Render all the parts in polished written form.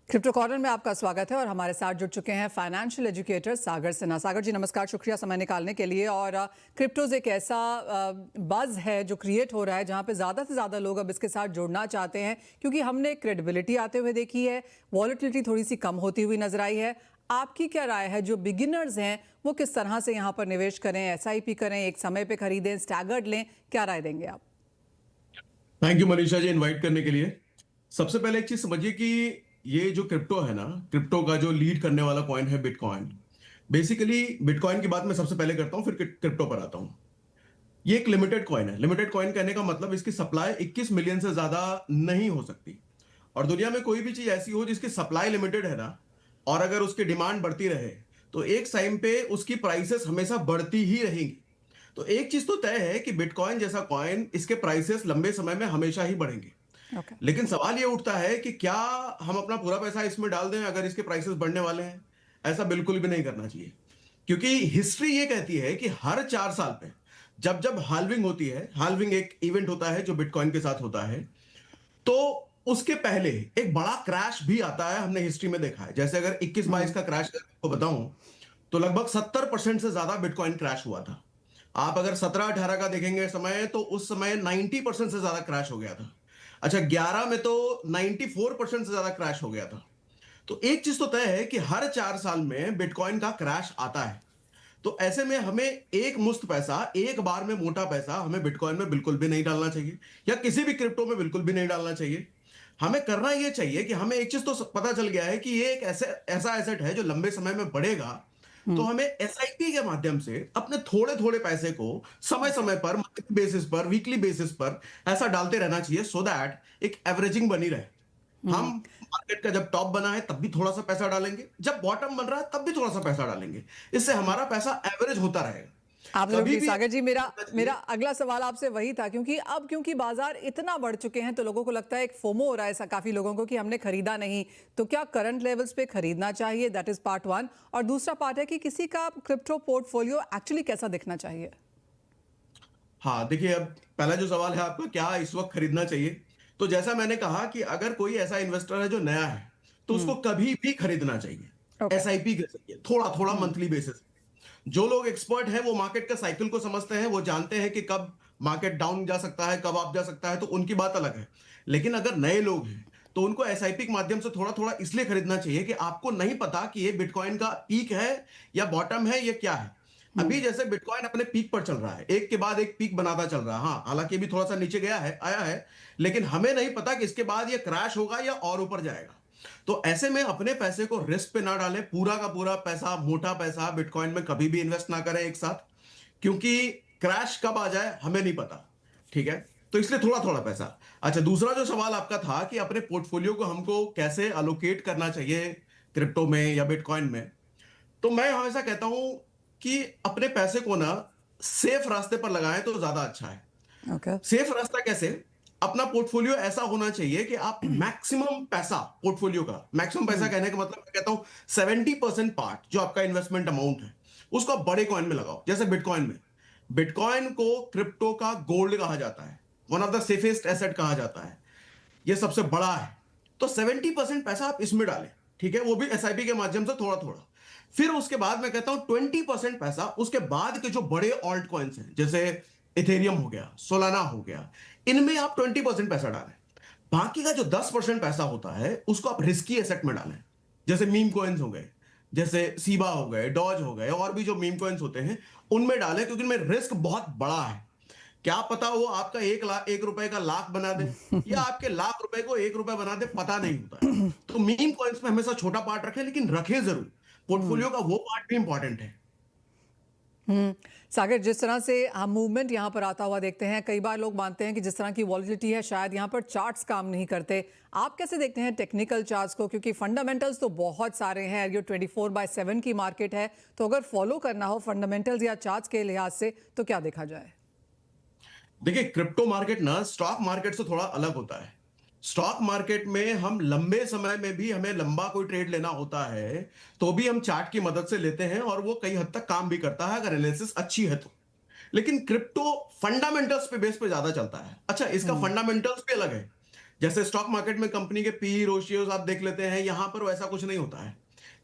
Crypto corner में आपका स्वागत है और हमारे साथ जुड़ चुके हैं फाइनेंशियल एजुकेटर सागर सिन्हा। सागर जी नमस्कार, शुक्रिया समय निकालने के लिए। और क्रिप्टोज एक ऐसा बज़ है जो क्रिएट हो रहा है जहां पे ज़्यादा से ज़्यादा लोग अब इसके साथ जुड़ना चाहते हैं, क्योंकि हमने क्रेडिबिलिटी आते हुए देखी है, वॉलेटिलिटी थोड़ी सी कम होती हुई नजर आई है। आपकी क्या राय है, जो बिगिनर्स हैं वो किस तरह से यहाँ पर निवेश करें, SIP करें, एक समय पे खरीदें, स्टैगर्ड लें, क्या राय देंगे आप? Thank you Manisha ji invite करने के लिए। सबसे पहले एक चीज समझिए कि ये जो क्रिप्टो है ना, क्रिप्टो का जो लीड करने वाला कॉइन है बिटकॉइन। बेसिकली बिटकॉइन की बात मैं सबसे पहले करता हूं, फिर क्रिप्टो पर आता हूं। ये एक लिमिटेड कॉइन है। लिमिटेड कॉइन कहने का मतलब इसकी सप्लाई 21 मिलियन से ज्यादा नहीं हो सकती। और दुनिया में कोई भी चीज ऐसी हो जिसकी सप्लाई लिमिटेड है ना, और अगर उसकी डिमांड बढ़ती रहे तो एक टाइम पे उसकी प्राइसेस हमेशा बढ़ती ही रहेंगी। तो एक चीज तो तय है कि बिटकॉइन जैसा कॉइन, इसके प्राइसेस लंबे समय में हमेशा ही बढ़ेंगे। ओके। लेकिन सवाल ये उठता है कि क्या हम अपना पूरा पैसा इसमें डाल दें अगर इसके प्राइसेस बढ़ने वाले हैं? ऐसा बिल्कुल भी नहीं करना चाहिए, क्योंकि हिस्ट्री ये कहती है कि हर 4 साल पे जब जब हाल्विंग होती है, हाल्विंग एक इवेंट होता है जो बिटकॉइन के साथ होता है, तो उसके पहले एक बड़ा क्रैश भी आता है। हमने हिस्ट्री में देखा है। जैसे अगर 21-22 का क्रैश आपको बताऊं, तो लगभग 70% से ज्यादा बिटकॉइन क्रैश हुआ था। आप अगर 17-18 का देखेंगे समय, तो उस समय 90% से ज्यादा क्रैश हो गया था। अच्छा, 11 में तो 94% से ज्यादा क्रैश हो गया था। तो एक चीज तो तय है कि हर 4 साल में बिटकॉइन का क्रैश आता है। तो ऐसे में हमें एक मुश्त पैसा, एक बार में मोटा पैसा हमें बिटकॉइन में बिल्कुल भी नहीं डालना चाहिए, या किसी भी क्रिप्टो में बिल्कुल भी नहीं डालना चाहिए। हमें करना यह चाहिए कि हमें एक चीज तो पता चल गया है कि ये एक ऐसा एसेट है जो लंबे समय में बढ़ेगा। तो हमें SIP के माध्यम से अपने थोड़े थोड़े पैसे को समय समय पर, मंथली बेसिस पर, वीकली बेसिस पर ऐसा डालते रहना चाहिए, सो दैट एक एवरेजिंग बनी रहे। हम मार्केट का जब टॉप बना है तब भी थोड़ा सा पैसा डालेंगे, जब बॉटम बन रहा है तब भी थोड़ा सा पैसा डालेंगे। इससे हमारा पैसा एवरेज होता रहेगा। कभी एब्सोल्युटली भी सागर जी, मेरा करना मेरा चाहिए। अगला सवाल आपसे वही था, क्योंकि बाजार इतना बढ़ चुके हैं तो लोगों को लगता है, एक फोमो हो रहा है ऐसा काफी लोगों को कि हमने खरीदा नहीं। तो क्या करंट लेवल्स पे खरीदना चाहिए? That is part one. और दूसरा पार्ट है कि किसी का क्रिप्टो पोर्टफोलियो एक्चुअली कैसा दिखना चाहिए? हाँ देखिए, अब पहला जो सवाल है आपका, क्या इस वक्त खरीदना चाहिए, तो जैसा मैंने कहा कि अगर कोई ऐसा इन्वेस्टर है जो नया है, तो उसको कभी भी खरीदना चाहिए। ओके। SIP के जरिए थोड़ा थोड़ा मंथली बेसिस। जो लोग एक्सपर्ट हैं वो मार्केट का साइकिल को समझते हैं, वो जानते हैं कि कब मार्केट डाउन जा सकता है, कब अप जा सकता है, तो उनकी बात अलग है। लेकिन अगर नए लोग हैं तो उनको SIP के माध्यम से थोड़ा थोड़ा इसलिए खरीदना चाहिए कि आपको नहीं पता कि ये बिटकॉइन का पीक है या बॉटम है, ये क्या है। अभी जैसे बिटकॉइन अपने पीक पर चल रहा है, एक के बाद एक पीक बनाता चल रहा है। हाँ, हालांकि अभी थोड़ा सा नीचे गया है, आया है, लेकिन हमें नहीं पता कि इसके बाद ये क्रैश होगा या और ऊपर जाएगा। तो ऐसे में अपने पैसे को रिस्क पे ना डालें। पूरा का पूरा पैसा, मोटा पैसा बिटकॉइन में कभी भी इन्वेस्ट ना करें एक साथ, क्योंकि क्रैश कब आ जाए हमें नहीं पता। ठीक है, तो इसलिए थोड़ा थोड़ा पैसा। अच्छा, दूसरा जो सवाल आपका था कि अपने पोर्टफोलियो को हमको कैसे अलोकेट करना चाहिए, क्रिप्टो में या बिटकॉइन में, तो मैं हमेशा कहता हूं कि अपने पैसे को ना सेफ रास्ते पर लगाएं तो ज्यादा अच्छा है। ओके। सेफ रास्ता कैसे? अपना पोर्टफोलियो ऐसा होना चाहिए कि आप मैक्सिमम पैसा, पोर्टफोलियो का मैक्सिमम पैसा कहने का मतलब मैं कहता हूं 70% पार्ट जो आपका इन्वेस्टमेंट अमाउंट है, उसको आप बड़े कॉइन में लगाओ। जैसे बिटकॉइन में, बिटकॉइन को क्रिप्टो का गोल्ड कहा जाता है, one of the safest asset कहा जाता है, ये सबसे बड़ा है। तो 70% पैसा आप इसमें डालें, ठीक है, वो भी SIP के माध्यम से थोड़ा थोड़ा। फिर उसके बाद मैं कहता हूं 20% पैसा उसके बाद के जो बड़े ऑल्ट कॉइन्स हैं, जैसे इथेरियम हो गया, सोलाना हो गया, इनमें आप 20% पैसा डालें। बाकी का जो 10% पैसा होता है उसको आप रिस्की एसेट में डालें। जैसे मीम कॉइन्स हो गए, जैसे सीबा हो गए, डॉज हो गए, और भी जो मीम कॉइन्स होते हैं उनमें डालें, क्योंकि इनमें रिस्क बहुत बड़ा है। क्या पता वो आपका 1 रुपए का लाख बना दे, या आपके लाख रुपए को 1 रुपए बना दे, पता नहीं होता है। तो मीम कॉइन्स में हमेशा छोटा पार्ट रखें, लेकिन रखें जरूर। पोर्टफोलियो का वो पार्ट भी इंपॉर्टेंट है। सागर, जिस तरह से हम मूवमेंट यहाँ पर आता हुआ देखते हैं, कई बार लोग मानते हैं कि जिस तरह की वॉलिटिलिटी है शायद यहाँ पर चार्ट्स काम नहीं करते। आप कैसे देखते हैं टेक्निकल चार्ट्स को? क्योंकि फंडामेंटल्स तो बहुत सारे हैं, ये 24/7 की मार्केट है, तो अगर फॉलो करना हो फंडामेंटल्स या चार्ट्स के लिहाज से तो क्या देखा जाए? देखिए, क्रिप्टो मार्केट ना स्टॉक मार्केट से थोड़ा अलग होता है। स्टॉक मार्केट में हम लंबे समय में भी, हमें लंबा कोई ट्रेड लेना होता है तो भी हम चार्ट की मदद से लेते हैं, और वो कई हद तक काम भी करता है अगर एनालिसिस अच्छी है तो। लेकिन क्रिप्टो फंडामेंटल्स पे बेस पे ज्यादा चलता है। अच्छा, इसका फंडामेंटल्स भी अलग है। जैसे स्टॉक मार्केट में कंपनी के पी रेशियोज आप देख लेते हैं, यहां पर वैसा कुछ नहीं होता है।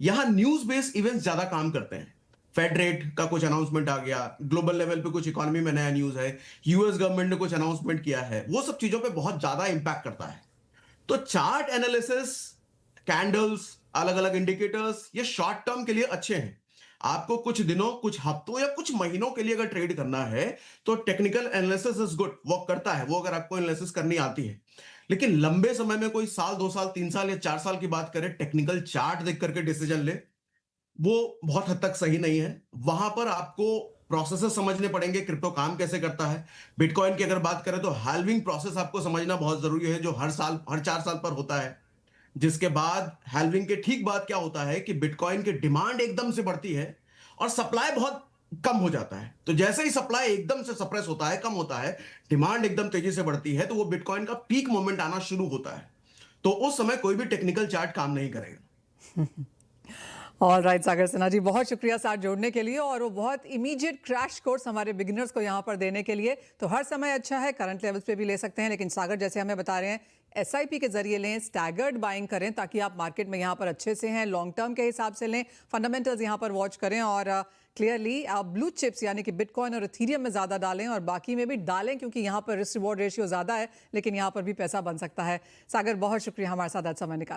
यहां न्यूज बेस्ड इवेंट्स ज्यादा काम करते हैं। फेड रेट का कुछ अनाउंसमेंट आ गया, ग्लोबल लेवल पे कुछ इकोनॉमी में नया न्यूज है, यूएस गवर्नमेंट ने कुछ अनाउंसमेंट किया है, वो सब चीजों पे बहुत ज्यादा इंपैक्ट करता है। तो चार्ट एनालिसिस, कैंडल्स, अलग अलग इंडिकेटर्स, ये शॉर्ट टर्म के लिए अच्छे हैं। आपको कुछ दिनों, कुछ हफ्तों या कुछ महीनों के लिए अगर ट्रेड करना है तो technical analysis is good, work करता है वो, अगर आपको एनालिसिस करनी आती है। लेकिन लंबे समय में, कोई साल, 2 साल, 3 साल या 4 साल की बात करें, टेक्निकल चार्ट देख करके डिसीजन ले, वो बहुत हद तक सही नहीं है। वहां पर आपको प्रोसेसेस समझने पड़ेंगे, क्रिप्टो काम कैसे करता है। बिटकॉइन की अगर बात करें तो हाल्विंग प्रोसेस आपको समझना बहुत जरूरी है, जो हर साल, हर 4 साल पर होता है। जिसके बाद हाल्विंग के ठीक बाद क्या होता है कि बिटकॉइन की डिमांड एकदम से बढ़ती है और सप्लाई बहुत कम हो जाता है। तो जैसे ही सप्लाई एकदम से सप्रेस होता है, कम होता है, डिमांड एकदम तेजी से बढ़ती है, तो वो बिटकॉइन का पीक मोमेंट आना शुरू होता है। तो उस समय कोई भी टेक्निकल चार्ट काम नहीं करेगा। ऑल राइट सागर सिन्हा जी, बहुत शुक्रिया साथ जोड़ने के लिए और वो बहुत इमीडिएट क्रैश कोर्स हमारे बिगिनर्स को यहाँ पर देने के लिए। तो हर समय अच्छा है, करंट लेवल्स पे भी ले सकते हैं, लेकिन सागर जैसे हमें बता रहे हैं एसआईपी के जरिए लें, स्टैगर्ड बाइंग करें ताकि आप मार्केट में यहाँ पर अच्छे से हैं, लॉन्ग टर्म के हिसाब से लें, फंडामेंटल्स यहाँ पर वॉच करें और क्लियरली आप ब्लू चिप्स यानी कि बिटकॉइन और इथीरियम में ज़्यादा डालें और बाकी में भी डालें, क्योंकि यहाँ पर रिस्क रिवॉर्ड रेशियो ज़्यादा है, लेकिन यहाँ पर भी पैसा बन सकता है। सागर, बहुत शुक्रिया हमारे साथ आज समय निकालने